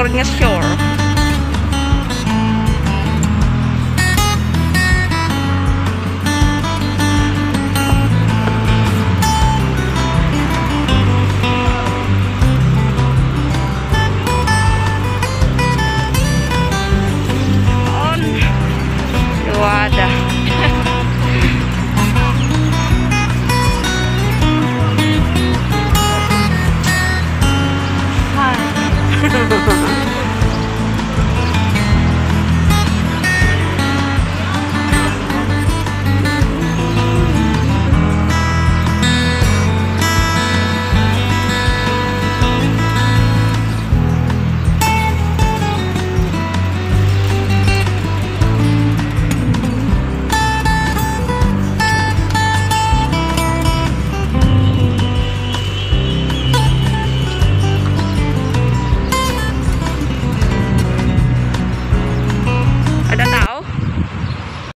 California Shore. Luwada.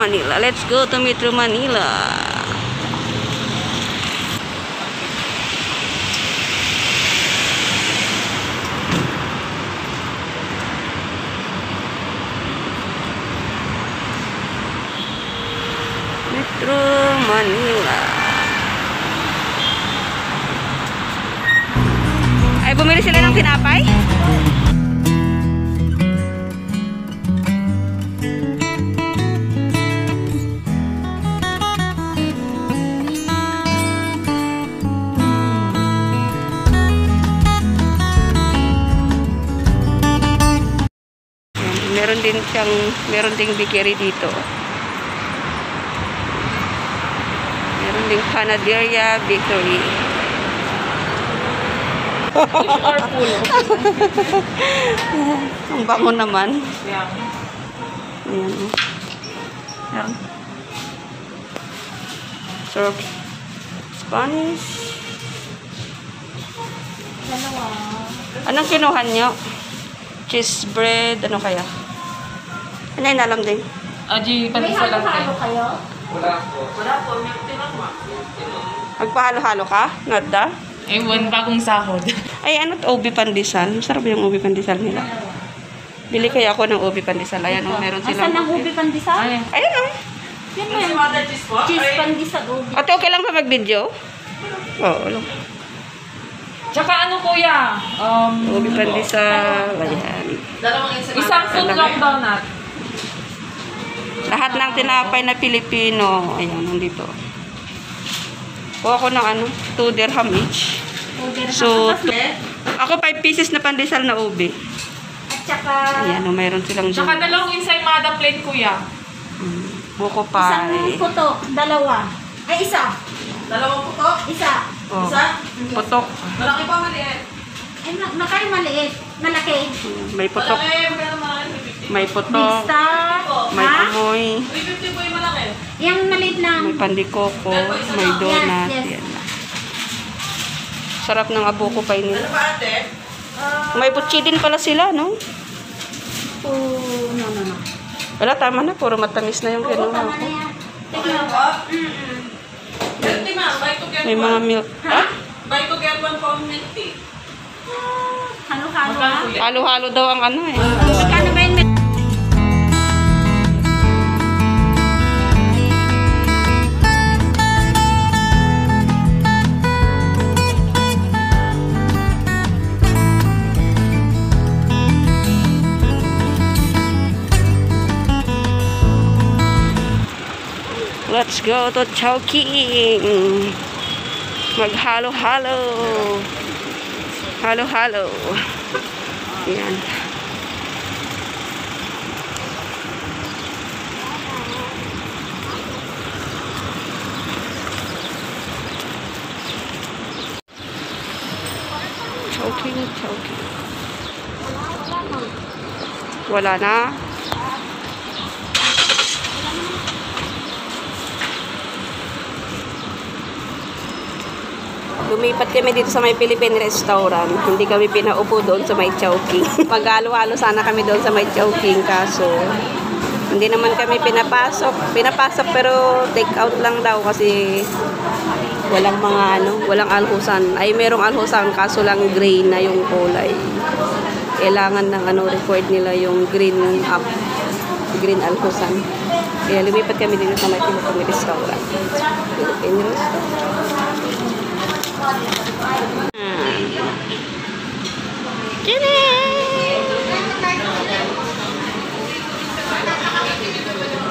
Manila. Let's go to Metro Manila. Metro Manila. Ay, bumili sila ng tinapay? Meron ding bakery dito. Meron ding Panaderia Bakery. Ang bango naman. Ayan. Ayan. So, Spanish. Anong kinuha nyo? Cheese bread, ano kaya? Ano yung alam din? Aji, pandesal lang kayo? Wala po. Magpahalo-halo ka? Nada? Ewan, bagong sahod. Ay, ano to? Ubi pandesal. Masarap yung ubi pandesal nila. Bili kaya ako ng ubi pandesal. Ayan o, meron silang. Asan ang ubi pandesal? Ayun o. Yan mo yung cheese pandesal ubi. Ate, okay lang ba mag-video? Oo, lang. Tsaka ano kuya? Ubi pandesal. Ayan. Isang foot long donut. Lahat ng tinapay na Pilipino. Ayan, nandito. Kuha ko ng ano, 2 dirham each. So, ako 5 pieces na pandesal na ubi. At saka, Ayan, mayroon silang Tsaka dalawang ensaymada plate kuya. buko isang pie. puto, dalawa. Ay, isa. Dalawang puto? Isa. Oh, Isa? putok. Malaki pa, maliit. Ay, nakay maliit. Malaki. May putok. Malaki, pero malaki. May putok. Bista. May Ha? amoy. 350 po yung malaki. Yung maliit lang. May pandikoko. May donut. Yes, yes. Yan. Sarap ng abuko pie Ano nila. ba ate? May butchi din pala sila, no? Oh, no. Wala, tama na. Puro matamis na yung Oo, kinuha tama ko. na yan. Okay lang po? Milk tea ma'am, buy to get May mga one. milk. Ha? Buy to get one for milk tea. Halo-halo Magkano ha? kuya? Halo-halo daw ang ano eh. Magkano ba yun? Let's go to Chowking. Maghalo-halo. Halo-halo. Ayan. Chowking. Wala na. Lumipat kami dito sa may Philippine restaurant. Hindi kami pinaupo doon sa may Chowking. Maghalo-halo sana kami doon sa may Chowking, kaso hindi naman kami pinapasok. Pinapasok pero take out lang daw kasi walang mga walang alhusan. Ay merong alhusan kaso lang gray na yung kulay. kailangan ng ano, record nila yung green up, green alcosan. Kaya lumipat kami dito sa may Philippine restaurant. Philippine restaurant.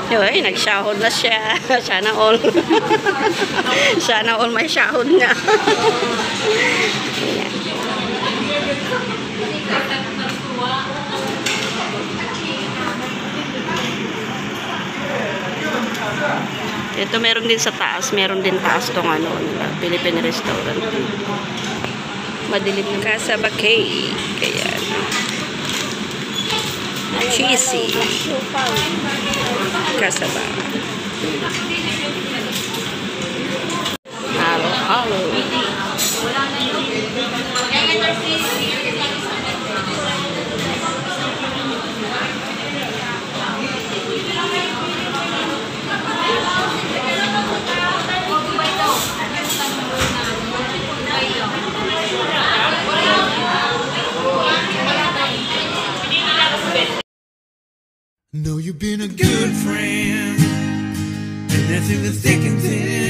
Uy, nagsahod na siya. Sana all. Sana all may sahod nga. Ayan. Ito meron din sa taas. Meron din taas tong ano, Philippine restaurant. Madilim ng Casa Bakay. Kaya cheesy. Kasaba. Halo, halo. Know you've been a good friend, and that's in the thick and thin.